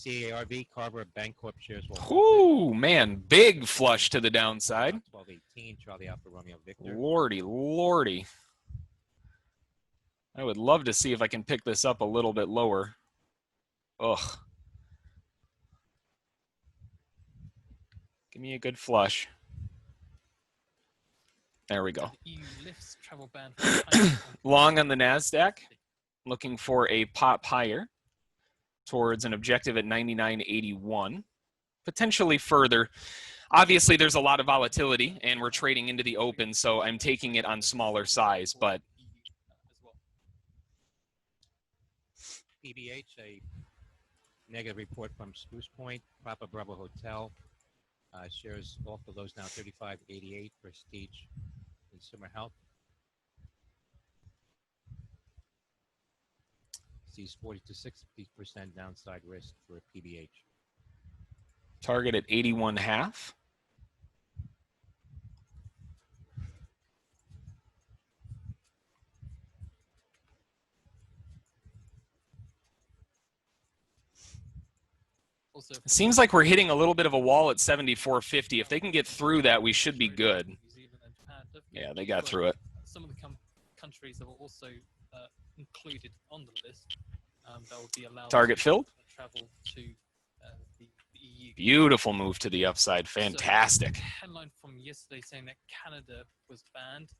CARV, Carver, Bancorp shares will Ooh, man, big flush to the downside. 1218, Charlie Alpha Romeo Victor. Lordy, lordy. I would love to see if I can pick this up a little bit lower. Ugh. Give me a good flush. There we go. Long on the NASDAQ, looking for a pop higher towards an objective at 99.81. Potentially further. Obviously, there's a lot of volatility, and we're trading into the open, so I'm taking it on smaller size, but PBH, a negative report from Spruce Point, Papa Bravo Hotel. Shares off the lows now 35.88. Prestige Consumer Health sees 40 to 60% downside risk for PBH. Target at 81.5. It seems like we're hitting a little bit of a wall at 74.50. If they can get through that, we should be good. Yeah, they got through it. Some of the countries that were also included on the list that will be allowed Target filled. Travel to the EU. Beautiful move to the upside. Fantastic. So, headline from yesterday saying that Canada was banned.